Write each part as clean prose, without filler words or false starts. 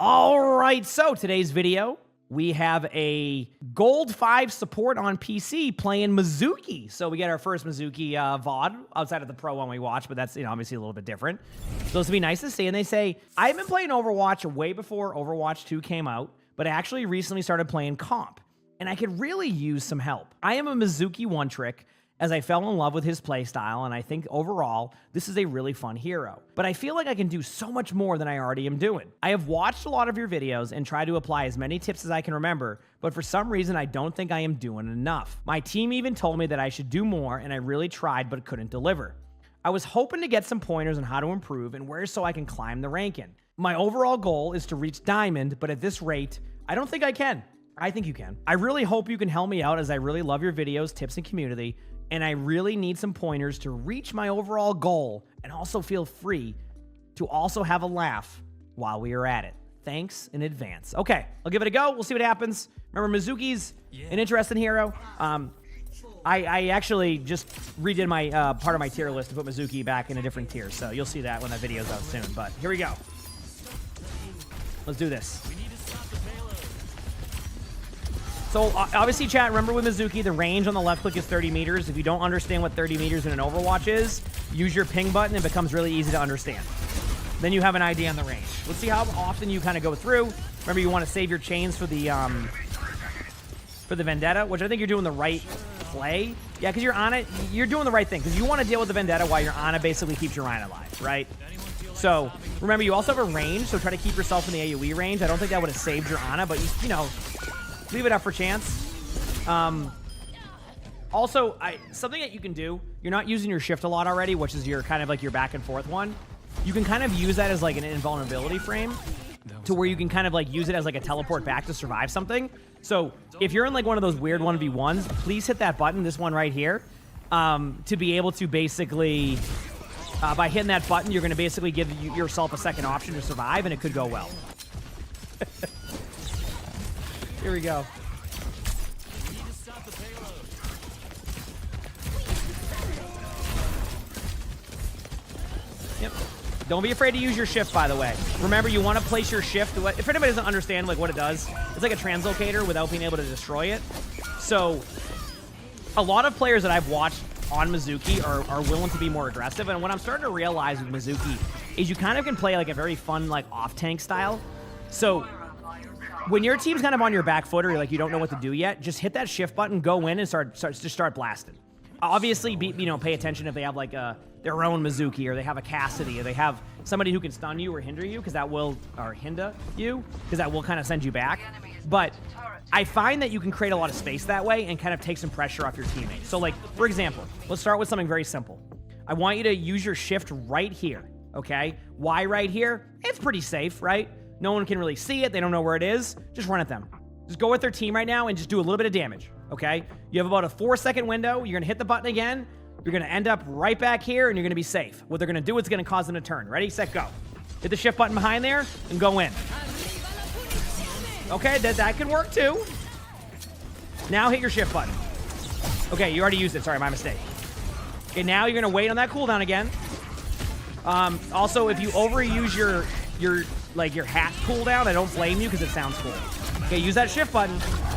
All right, so today's video, we have a Gold 5 support on PC playing Mizuki. So we get our first Mizuki VOD outside of the Pro one we watched, but that's obviously a little bit different. So this will be nice to see. And they say, I've been playing Overwatch way before Overwatch 2 came out, but I actually recently started playing comp, and I could really use some help. I am a Mizuki one-trick, as I fell in love with his playstyle, and I think overall, this is a really fun hero. But I feel like I can do so much more than I already am doing. I have watched a lot of your videos and tried to apply as many tips as I can remember, but for some reason, I don't think I am doing enough. My team even told me that I should do more, and I really tried, but couldn't deliver. I was hoping to get some pointers on how to improve and where so I can climb the ranking. My overall goal is to reach Diamond, but at this rate, I don't think I can. I think you can. I really hope you can help me out, as I really love your videos, tips, and community, and I really need some pointers to reach my overall goal and also feel free to also have a laugh while we are at it. Thanks in advance. Okay, I'll give it a go. We'll see what happens. Remember, Mizuki's an interesting hero. I actually just redid my part of my tier list to put Mizuki back in a different tier, so you'll see that when that video's out soon. But here we go. Let's do this. So, obviously, chat, remember with Mizuki, the range on the left click is 30 meters. If you don't understand what 30 meters in an Overwatch is, use your ping button. It becomes really easy to understand. Then you have an idea on the range. Let's see how often you kind of go through. Remember, you want to save your chains for the Vendetta, which I think you're doing the right play. Yeah, because you're on it. You're doing the right thing, because you want to deal with the Vendetta while your Ana basically keeps your Rhine alive, right? So, remember, you also have a range, so try to keep yourself in the AoE range. I don't think that would have saved your Ana, but, you know, leave it up for chance. Also, something that you can do, you're not using your shift a lot already, which is your kind of like your back and forth one. You can kind of use that as like an invulnerability frame to where you can kind of like use it as like a teleport back to survive something. So if you're in like one of those weird 1v1s, please hit that button, this one right here, to be able to basically, by hitting that button, you're going to basically give yourself a second option to survive, and it could go well. Here we go. Yep. Don't be afraid to use your shift, by the way. Remember, you want to place your shift. If anybody doesn't understand like what it does, it's like a translocator without being able to destroy it. So, a lot of players that I've watched on Mizuki are willing to be more aggressive. And what I'm starting to realize with Mizuki is you kind of can play like a very fun, like off-tank style. So, when your team's kind of on your back foot, or like you don't know what to do yet, just hit that shift button, go in, and start blasting. Obviously, pay attention if they have like their own Mizuki, or they have a Cassidy, or they have somebody who can stun you or hinder you, because that will, or hinder you, because that will kind of send you back. But I find that you can create a lot of space that way and kind of take some pressure off your teammates. So like, for example, let's start with something very simple. I want you to use your shift right here, okay? Why right here? It's pretty safe, right? No one can really see it. They don't know where it is. Just run at them. Just go with their team right now and just do a little bit of damage, okay? You have about a 4-second window. You're going to hit the button again. You're going to end up right back here, and you're going to be safe. What they're going to do is going to cause them to turn. Ready, set, go. Hit the shift button behind there and go in. Okay, that can work too. Now hit your shift button. Okay, you already used it. Sorry, my mistake. Okay, now you're going to wait on that cooldown again. Also, if you overuse your hat cooldown, I don't blame you, because it sounds cool. Okay, use that shift button.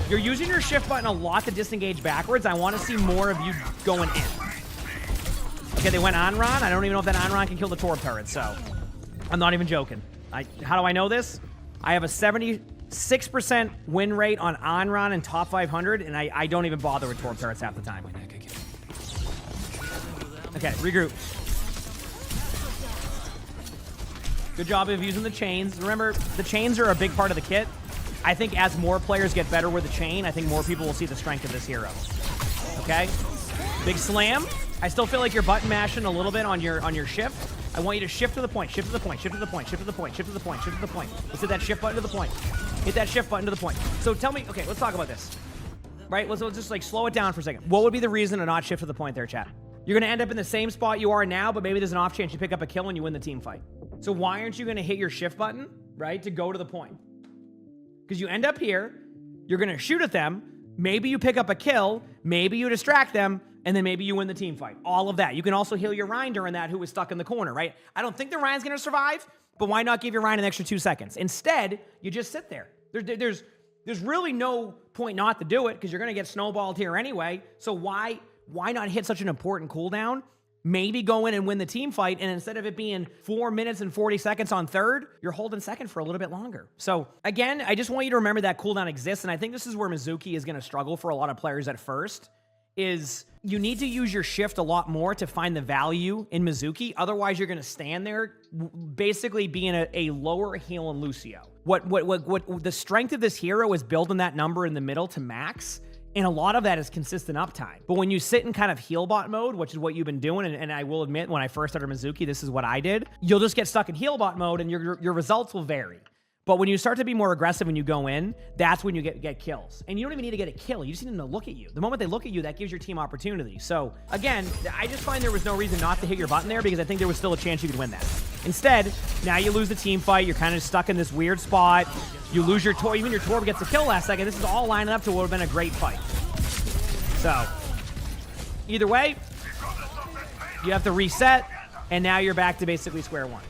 You're using your shift button a lot to disengage backwards. I want to see more of you going in. Okay, they went Onron. I don't even know if that Onron can kill the Torb turret, so I'm not even joking. How do I know this? I have a 76% win rate on Onron and top 500, and I don't even bother with Torb turrets half the time. Okay, regroup. Good job of using the chains. Remember, the chains are a big part of the kit. I think as more players get better with the chain, I think more people will see the strength of this hero. Okay? Big slam. I still feel like you're button mashing a little bit on your shift. I want you to shift to the point, shift to the point, shift to the point, shift to the point, shift to the point, shift to the point. Let's hit that shift button to the point. Hit that shift button to the point. So tell me, okay, let's talk about this. Right? Let's just like slow it down for a second. What would be the reason to not shift to the point there, chat? You're going to end up in the same spot you are now, but maybe there's an off chance you pick up a kill and you win the team fight. So why aren't you going to hit your shift button, right, to go to the point? Because you end up here, you're going to shoot at them, maybe you pick up a kill, maybe you distract them, and then maybe you win the team fight. All of that. You can also heal your Rhine during that, who was stuck in the corner, right? I don't think the Rhine's going to survive, But why not give your Ryan an extra 2 seconds? Instead, you just sit there. There's really no point not to do it because you're going to get snowballed here anyway. So why not hit such an important cooldown? Maybe go in and win the team fight, and instead of it being 4 minutes and 40 seconds on third, you're holding second for a little bit longer. So again, I just want you to remember that cooldown exists, and I think this is where Mizuki is going to struggle for a lot of players at first, is you need to use your shift a lot more to find the value in Mizuki. Otherwise, you're going to stand there basically being a lower heal in Lucio. What the strength of this hero is building that number in the middle to max, and a lot of that is consistent uptime. But when you sit in kind of heal bot mode, which is what you've been doing, and I will admit, when I first started Mizuki, this is what I did, you'll just get stuck in heal bot mode, and your results will vary. But when you start to be more aggressive when you go in, that's when you get kills. And you don't even need to get a kill. You just need them to look at you. The moment they look at you, that gives your team opportunity. So again, I just find there was no reason not to hit your button there because I think there was still a chance you could win that. Instead, now you lose the team fight. You're kind of stuck in this weird spot. You lose your Torb. Even your Torb gets a kill last second. This is all lining up to what would have been a great fight. So either way, you have to reset, and now you're back to basically square one.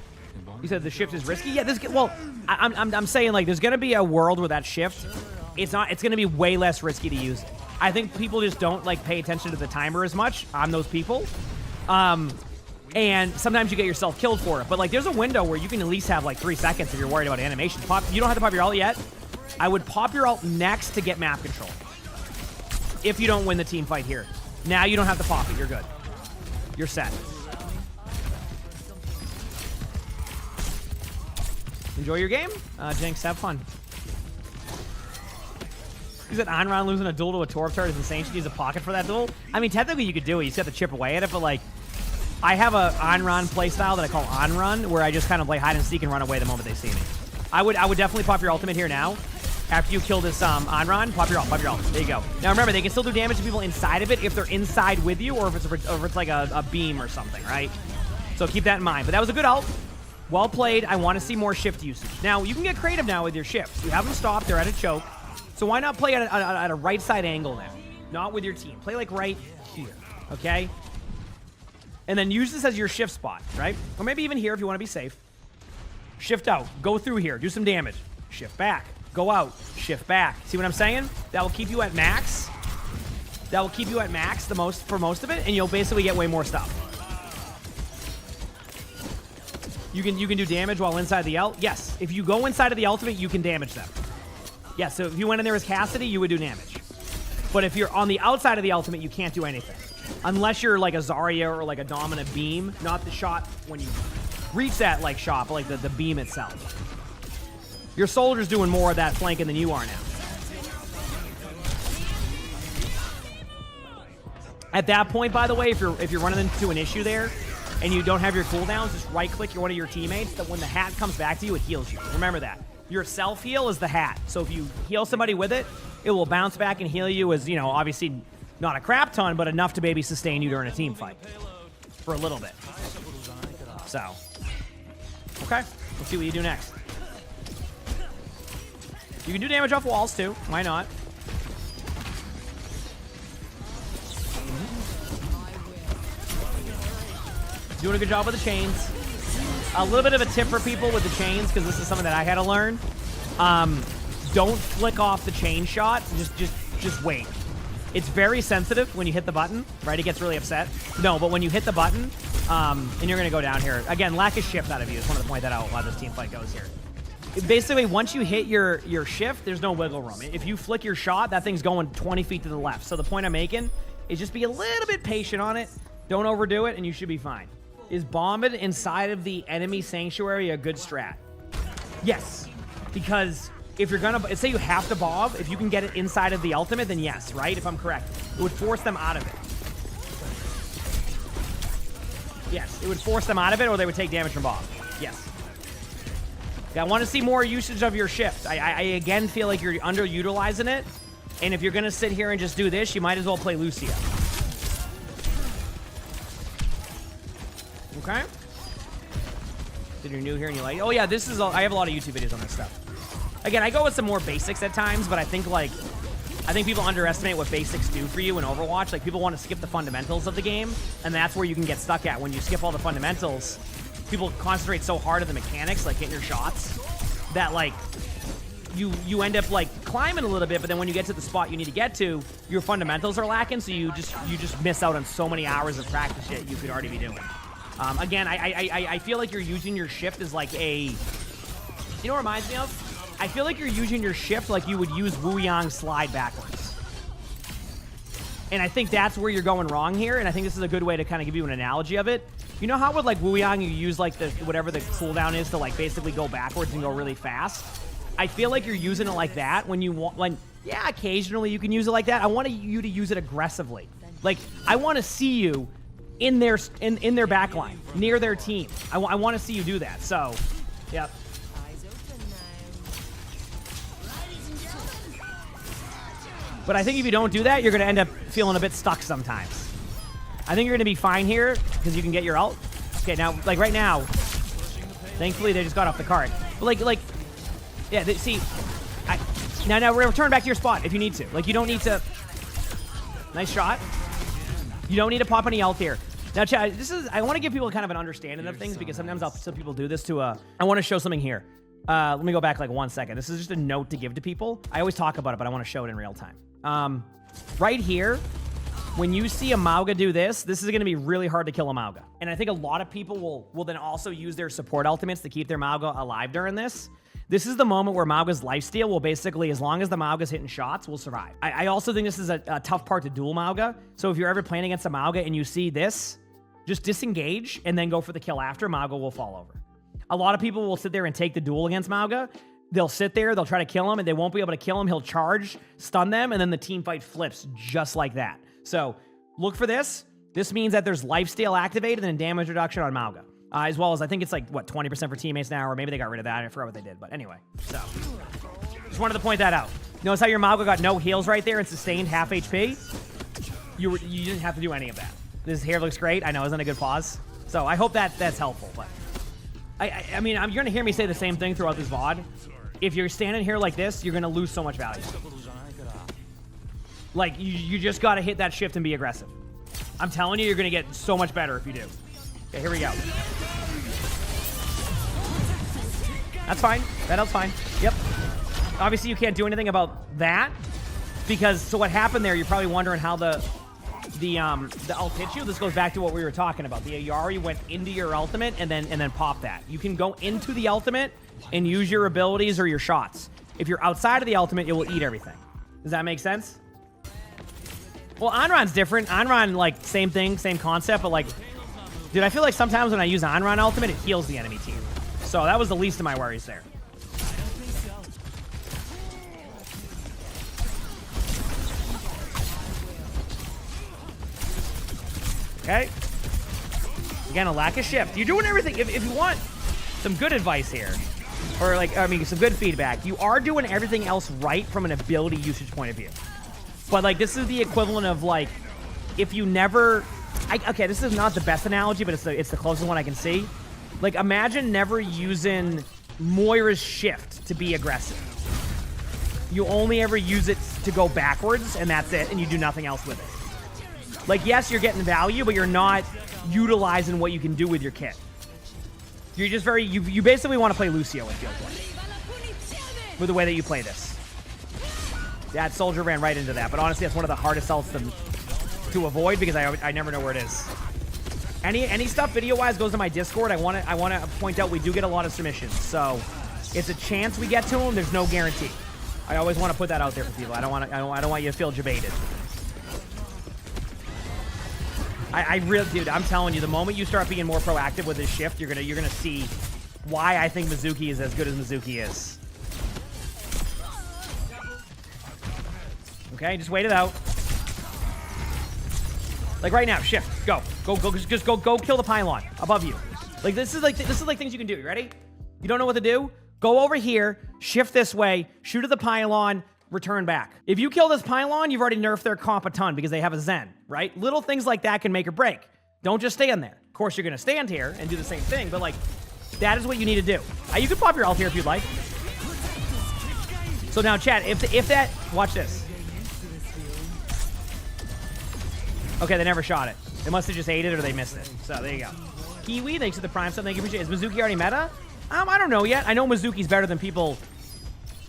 You said the shift is risky? Yeah, I'm saying, like, there's going to be a world where that shift, it's going to be way less risky to use. I think people just don't, like, pay attention to the timer as much. I'm those people. And sometimes you get yourself killed for it. But, like, there's a window where you can at least have, like, 3 seconds if you're worried about animation. You don't have to pop your ult yet. I would pop your ult next to get map control. If you don't win the team fight here. Now you don't have to pop it. You're good. You're set. Enjoy your game. Jinx, have fun. He said Onron losing a duel to a Torb turret is insane. She needs a pocket for that duel. I mean, technically you could do it. You just have to chip away at it, but like, I have a Onron playstyle that I call On-Run, where I just kind of play hide and seek and run away the moment they see me. I would definitely pop your ultimate here now. After you kill this Onron, pop your ult, pop your ult. There you go. Now remember, they can still do damage to people inside of it if they're inside with you, or if it's like a beam or something, right? So keep that in mind. But that was a good ult. Well played. I want to see more shift usage. Now, you can get creative now with your shifts. You have them stopped. They're at a choke. So why not play at a right side angle now? Not with your team. Play like right here, okay? And then use this as your shift spot, right? Or maybe even here if you want to be safe. Shift out. Go through here. Do some damage. Shift back. Go out. Shift back. See what I'm saying? That will keep you at max. That will keep you at max for most of it, and you'll basically get way more stuff. You can do damage while inside the ult. Yes, if you go inside of the ultimate, you can damage them. Yes, so if you went in there as Cassidy, you would do damage. But if you're on the outside of the ultimate, you can't do anything. Unless you're like a Zarya or like a dominant beam, not the shot when you reach that like shot, but like the beam itself. Your soldier's doing more of that flanking than you are now. At that point, by the way, if you're running into an issue there, and you don't have your cooldowns, just right-click one of your teammates, that when the hat comes back to you, it heals you. Remember that. Your self-heal is the hat. So if you heal somebody with it, it will bounce back and heal you as, you know, obviously not a crap ton, but enough to maybe sustain you during a team fight. For a little bit. So. Okay. Let's see what you do next. You can do damage off walls, too. Why not? Doing a good job with the chains. A little bit of a tip for people with the chains, because this is something that I had to learn. Don't flick off the chain shot. Just wait. It's very sensitive when you hit the button, right? It gets really upset. No, but when you hit the button, and you're going to go down here. Again, lack of shift out of you is one of the points that out why this team fight goes here. Basically, once you hit your shift, there's no wiggle room. If you flick your shot, that thing's going 20 feet to the left. So the point I'm making is just be a little bit patient on it. Don't overdo it, and you should be fine. Is bombing inside of the enemy sanctuary a good strat? Yes, because if you're gonna, say you have to bob, if you can get it inside of the ultimate, then yes, right? If I'm correct, it would force them out of it. Yes, it would force them out of it, or they would take damage from bob. Yes. Yeah, I want to see more usage of your shift. I again feel like you're underutilizing it, and if you're gonna sit here and just do this, you might as well play Lucio. Okay. If you're new here and you're like, oh yeah, this is I have a lot of YouTube videos on this stuff. Again, I go with some more basics at times, but I think people underestimate what basics do for you in Overwatch. Like, people want to skip the fundamentals of the game, and that's where you can get stuck at. When you skip all the fundamentals, people concentrate so hard on the mechanics, like hitting your shots, that like you end up like climbing a little bit, but then when you get to the spot you need to get to, your fundamentals are lacking, so you just miss out on so many hours of practice shit you could already be doing. Again, I feel like you're using your shift as like a, you know what it reminds me of? I feel like you're using your shift like you would use Wu Yang slide backwards. And I think that's where you're going wrong here, and I think this is a good way to kind of give you an analogy of it. You know how with like Wu Yang you use like the whatever the cooldown is to like basically go backwards and go really fast? I feel like you're using it like that when you want, yeah, occasionally you can use it like that. I want you to use it aggressively. Like, I want to see you in their back line, near their team. I want to see you do that. So, yep. But I think if you don't do that, you're going to end up feeling a bit stuck sometimes. I think you're going to be fine here because you can get your ult. Okay, now, like right now, thankfully they just got off the cart. But like, yeah, see, now we're going to return back to your spot if you need to. Like, you don't need to. Nice shot. You don't need to pop any ult here. Now, Chad, I want to give people kind of an understanding of things because sometimes some people do this to I want to show something here. Let me go back like 1 second. This is just a note to give to people. I always talk about it, but I want to show it in real time. Right here, when you see a Mauga do this is going to be really hard to kill a Mauga. And I think a lot of people will then also use their support ultimates to keep their Mauga alive during this. This is the moment where Mauga's lifesteal will basically, as long as the Mauga's hitting shots, will survive. I also think this is a tough part to duel Mauga. So if you're ever playing against a Mauga and you see this, just disengage and then go for the kill after. Mauga will fall over. A lot of people will sit there and take the duel against Mauga. They'll sit there, they'll try to kill him, and they won't be able to kill him. He'll charge, stun them, and then the team fight flips just like that. So look for this. This means that there's lifesteal activated and damage reduction on Mauga. As well as, I think it's like, what, 20% for teammates now, or maybe they got rid of that. I forgot what they did, but anyway. So, just wanted to point that out. Notice how your Mauga got no heals right there and sustained half HP? You didn't have to do any of that. This hair looks great. I know, isn't it a good pause? So, I hope that's helpful, but I mean, you're going to hear me say the same thing throughout this VOD. If you're standing here like this, you're going to lose so much value. Like, you just got to hit that shift and be aggressive. I'm telling you, you're going to get so much better if you do. Okay, here we go. That's fine. That else fine. Yep. Obviously, you can't do anything about that because, so what happened there, you're probably wondering how the ult hit you. This goes back to what we were talking about. The Ayari went into your ultimate and then pop that. You can go into the ultimate and use your abilities or your shots. If you're outside of the ultimate, it will eat everything. Does that make sense? Well, Anran's different. Anran, like, same thing, same concept, but like, dude, I feel like sometimes when I use Anran ultimate, it heals the enemy team. So that was the least of my worries there. Okay. Again, a lack of shift. You're doing everything. If you want some good advice here, or like, I mean, some good feedback, you are doing everything else right from an ability usage point of view. But like, this is the equivalent of like, if you never, okay, this is not the best analogy, but it's the closest one I can see. Like, imagine never using Moira's shift to be aggressive. You only ever use it to go backwards, and that's it, and you do nothing else with it. Like, yes, you're getting value, but you're not utilizing what you can do with your kit. You're just very, you basically want to play Lucio, it feels like, with the way that you play this. That soldier ran right into that, but honestly, that's one of the hardest ults to avoid because I never know where it is. Any stuff video-wise goes to my Discord. I want to point out we do get a lot of submissions, so it's a chance we get to them. There's no guarantee. I always want to put that out there for people. I don't want you to feel jebaited. I really, dude, I'm telling you, the moment you start being more proactive with this shift, you're gonna see why I think Mizuki is as good as Mizuki is. Okay, just wait it out. Like right now, shift, go, just go kill the pylon above you. Like this is like things you can do. You ready? You don't know what to do? Go over here, shift this way, shoot at the pylon, return back. If you kill this pylon, you've already nerfed their comp a ton because they have a Zen, right? Little things like that can make or break. Don't just stand there. Of course, you're gonna stand here and do the same thing, but like, that is what you need to do. You can pop your ult here if you'd like. So now, chat, if that, watch this. Okay, they never shot it. They must have just ate it or they missed it. So there you go. Kiwi, thanks for the Prime sub. Thank you, appreciate it. Is Mizuki already meta? I don't know yet. I know Mizuki's better than people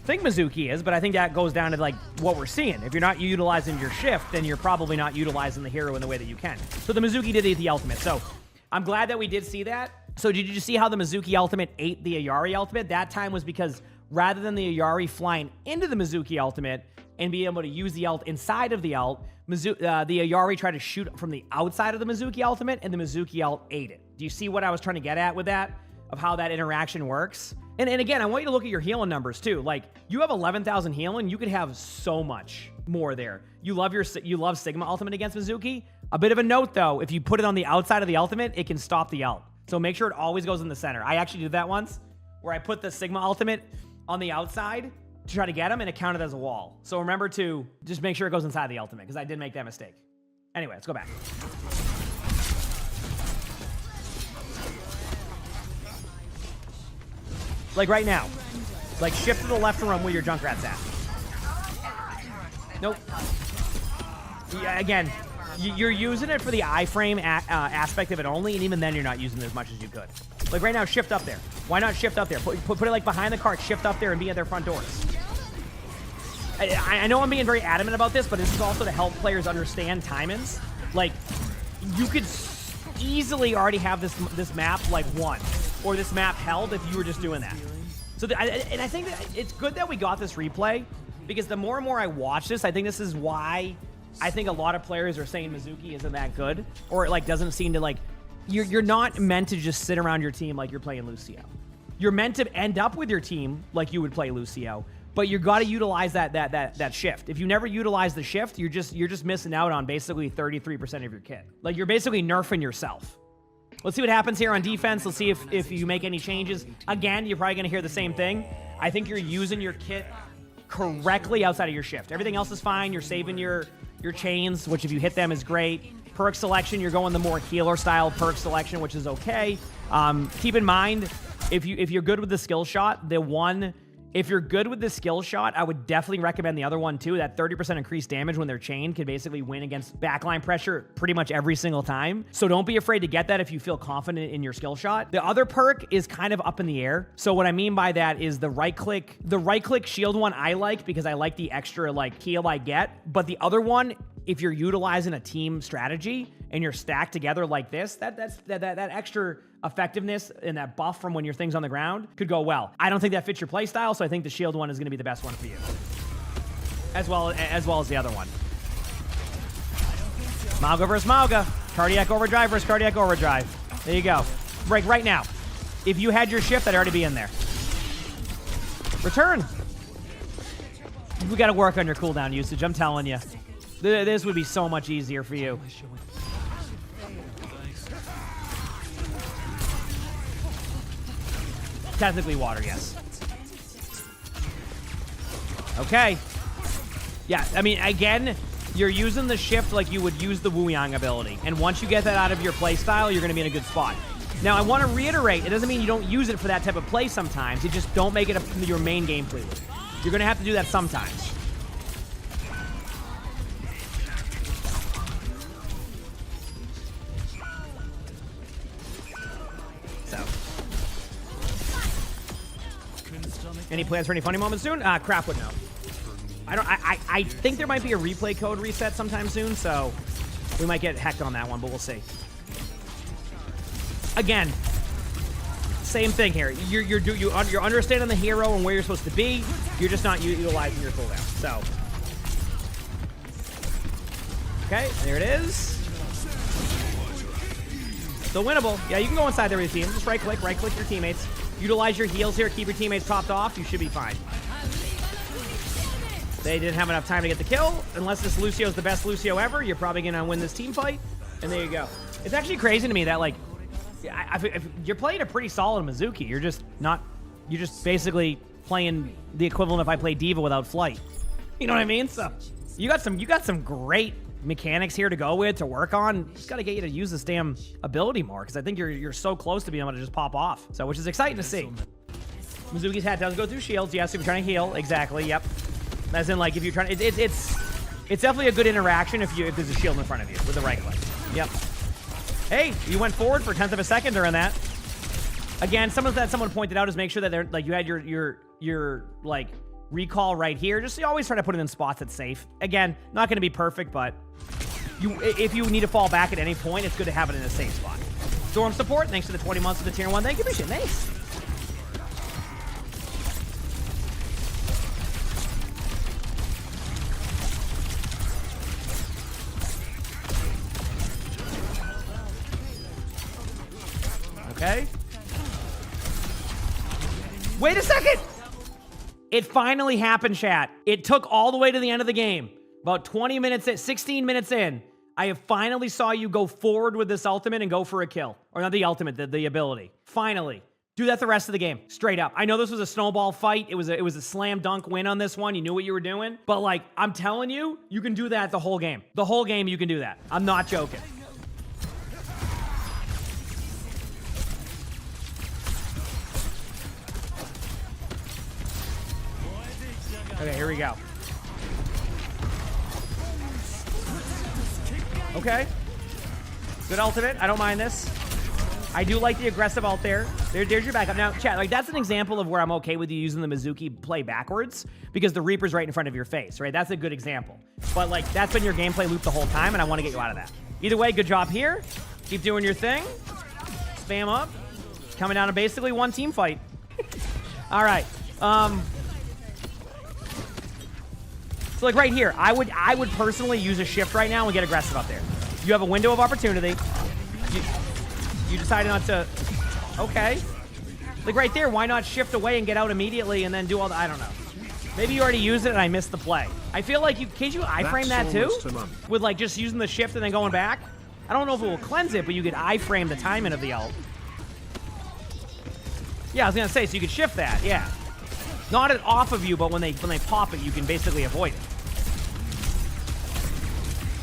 think Mizuki is, but I think that goes down to like what we're seeing. If you're not utilizing your shift, then you're probably not utilizing the hero in the way that you can. So the Mizuki did eat the ultimate. So I'm glad that we did see that. So did you see how the Mizuki ultimate ate the Ayari ultimate? That time was because rather than the Ayari flying into the Mizuki ultimate and being able to use the ult inside of the ult, the Ayari tried to shoot from the outside of the Mizuki ultimate, and the Mizuki ult ate it. Do you see what I was trying to get at with that? Of how that interaction works? And again, I want you to look at your healing numbers too. Like, you have 11,000 healing, you could have so much more there. You love Sigma ultimate against Mizuki. A bit of a note though, if you put it on the outside of the ultimate, it can stop the ult. So make sure it always goes in the center. I actually did that once, where I put the Sigma ultimate on the outside to try to get him, and it counted as a wall. So remember to just make sure it goes inside the ultimate, because I did make that mistake. Anyway, let's go back. Like right now. Like shift to the left to run where your Junkrat's at. Nope. Yeah, again, you're using it for the iframe aspect of it only, and even then you're not using it as much as you could. Like right now, shift up there. Why not shift up there? Put it like behind the cart, shift up there, and be at their front doors. I know I'm being very adamant about this, but this is also to help players understand timings. Like, you could easily already have this map like won, or this map held if you were just doing that. So and I think that it's good that we got this replay, because the more and more I watch this, I think this is why I think a lot of players are saying Mizuki isn't that good, or it like doesn't seem to like, you're not meant to just sit around your team like you're playing Lucio. You're meant to end up with your team like you would play Lucio, but you got to utilize that shift. If you never utilize the shift, you're just missing out on basically 33% of your kit. Like, you're basically nerfing yourself. Let's see what happens here on defense. Let's see if you make any changes. Again, you're probably going to hear the same thing. I think you're using your kit correctly outside of your shift. Everything else is fine. You're saving your chains, which if you hit them is great. Perk selection, you're going the more healer style perk selection, which is okay. Keep in mind, if you're good with the skill shot, if you're good with the skill shot, I would definitely recommend the other one too. That 30% increased damage when they're chained can basically win against backline pressure pretty much every single time. So don't be afraid to get that if you feel confident in your skill shot. The other perk is kind of up in the air. So what I mean by that is the right click shield one I like, because I like the extra like heal I get. But the other one, if you're utilizing a team strategy and you're stacked together like this, that extra effectiveness and that buff from when your thing's on the ground could go well. I don't think that fits your play style, so I think the shield one is going to be the best one for you, as well as the other one. Mauga versus Mauga. Cardiac overdrive versus cardiac overdrive. There you go. Break right now. If you had your shift, I'd already be in there. Return. We got to work on your cooldown usage, I'm telling you. This would be so much easier for you. Technically water, yes. Okay. Yeah, I mean, again, you're using the shift like you would use the Wu Yang ability. And once you get that out of your playstyle, you're going to be in a good spot. Now, I want to reiterate, it doesn't mean you don't use it for that type of play sometimes. You just don't make it your main gameplay. You're going to have to do that sometimes. Any plans for any funny moments soon? Crap would know. I think there might be a replay code reset sometime soon, so we might get hecked on that one, but we'll see. Again, same thing here. You're understanding the hero and where you're supposed to be. You're just not utilizing your cooldown. So, okay, there it is. Still winnable. Yeah, you can go inside there with your team. Just right click your teammates. Utilize your heals here. Keep your teammates topped off. You should be fine. They didn't have enough time to get the kill. Unless this Lucio is the best Lucio ever, you're probably going to win this team fight. And there you go. It's actually crazy to me that, like, if you're playing a pretty solid Mizuki. You're just basically playing the equivalent if I play Diva without flight. You know what I mean? So you got some great mechanics here to go with, to work on. Just got to get you to use this damn ability more, because I think you're so close to being able to just pop off. So, which is exciting to see. Mizuki's hat does go through shields. Yes, if you're trying to heal. Exactly. Yep. As in, like, if you're trying to, it's definitely a good interaction if there's a shield in front of you with the right click. Yep. Hey, you went forward for 1/10 of a second during that. Again, someone pointed out is make sure that they're like you had your like recall right here. Just always try to put it in spots that's safe. Again, not going to be perfect, but if you need to fall back at any point, it's good to have it in a safe spot. Storm support, thanks to the 20 months of the tier 1. Thank you, appreciate it. Thanks. Okay. Wait a second! It finally happened, chat. It took all the way to the end of the game. About 20 minutes in, 16 minutes in, I have finally saw you go forward with this ultimate and go for a kill. Or not the ultimate, the ability. Finally. Do that the rest of the game. Straight up. I know this was a snowball fight. It was a slam dunk win on this one. You knew what you were doing. But like, I'm telling you, you can do that the whole game. The whole game you can do that. I'm not joking. Okay, here we go. Okay. Good ultimate. I don't mind this. I do like the aggressive ult there. There's your backup. Now, chat, like that's an example of where I'm okay with you using the Mizuki play backwards because the Reaper's right in front of your face, right? That's a good example. But like, that's been your gameplay loop the whole time, and I want to get you out of that. Either way, good job here. Keep doing your thing. Spam up. Coming down to basically one team fight. All right. So like right here, I would personally use a shift right now and get aggressive up there. You have a window of opportunity. You decided not to. Okay. Like right there, why not shift away and get out immediately and then do all the, I don't know. Maybe you already used it and I missed the play. I feel like can't you iframe that too? With like just using the shift and then going back? I don't know if it will cleanse it, but you could iframe the timing of the ult. Yeah, I was gonna say, so you could shift that, yeah. Not it off of you, but when they pop it, you can basically avoid it.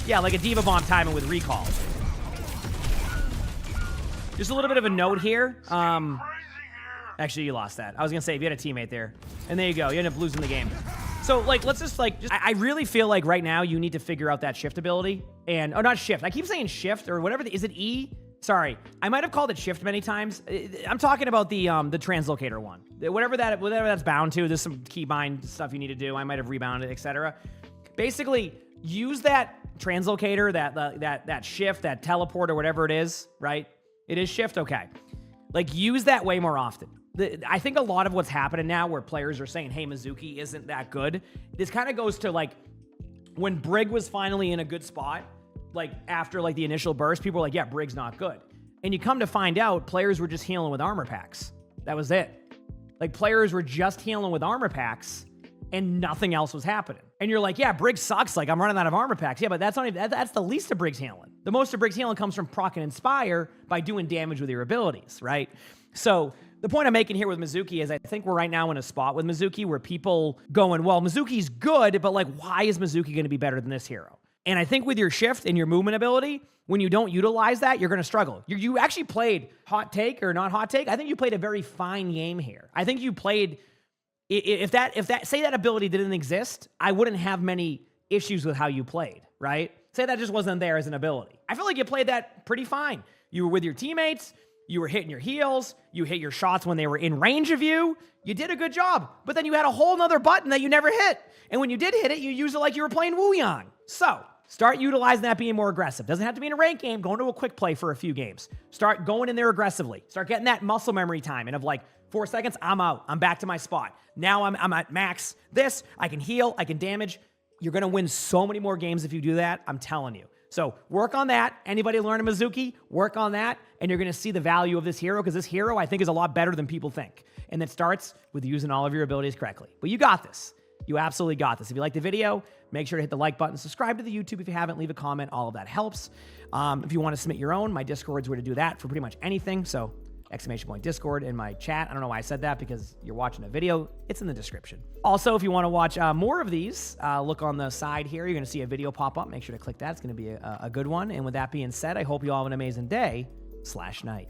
Yeah, like a Diva Bomb timing with recall. Just a little bit of a note here. Actually, you lost that. I was gonna say, if you had a teammate there. And there you go, you end up losing the game. So, like, let's just, like, I really feel like right now you need to figure out that shift ability. And, oh, not shift. I keep saying shift or whatever. Is it E? Sorry, I might have called it shift many times. I'm talking about the translocator one. Whatever that's bound to, there's some keybind stuff you need to do. I might have rebounded, etc. Basically, use that translocator, that shift, that teleport, or whatever it is, right? It is shift, okay. Like, use that way more often. I think a lot of what's happening now where players are saying, hey, Mizuki isn't that good, this kind of goes to, like, when Brig was finally in a good spot, like, after, like, the initial burst, people were like, yeah, Brig's not good. And you come to find out, players were just healing with armor packs. That was it. Like, players were just healing with armor packs, and nothing else was happening. And you're like, yeah, Brig sucks. Like, I'm running out of armor packs. Yeah, but that's not even, that's the least of Brig's healing. The most of Brig's healing comes from proc and inspire by doing damage with your abilities, right? So the point I'm making here with Mizuki is I think we're right now in a spot with Mizuki where people going, well, Mizuki's good, but like, why is Mizuki going to be better than this hero? And I think with your shift and your movement ability, when you don't utilize that, you're going to struggle. You actually played hot take or not hot take. I think you played a very fine game here. I think you played, if that say that ability didn't exist, I wouldn't have many issues with how you played, right? Say that just wasn't there as an ability. I feel like you played that pretty fine. You were with your teammates. You were hitting your heals. You hit your shots when they were in range of you. You did a good job. But then you had a whole nother button that you never hit. And when you did hit it, you used it like you were playing Wu Yang. So start utilizing that, being more aggressive. Doesn't have to be in a ranked game. Go into a quick play for a few games. Start going in there aggressively. Start getting that muscle memory time. And of like 4 seconds, I'm out. I'm back to my spot. Now I'm at max this. I can heal. I can damage. You're going to win so many more games if you do that. I'm telling you. So work on that. Anybody learning Mizuki, work on that. And you're going to see the value of this hero, because this hero, I think, is a lot better than people think. And it starts with using all of your abilities correctly. But you got this. You absolutely got this. If you liked the video, make sure to hit the like button, subscribe to the YouTube if you haven't, leave a comment. All of that helps. If you want to submit your own, my Discord's where to do that for pretty much anything. So !Discord in my chat. I don't know why I said that, because you're watching a video. It's in the description. Also, if you want to watch more of these, look on the side here. You're going to see a video pop up. Make sure to click that. It's going to be a good one. And with that being said, I hope you all have an amazing day/night.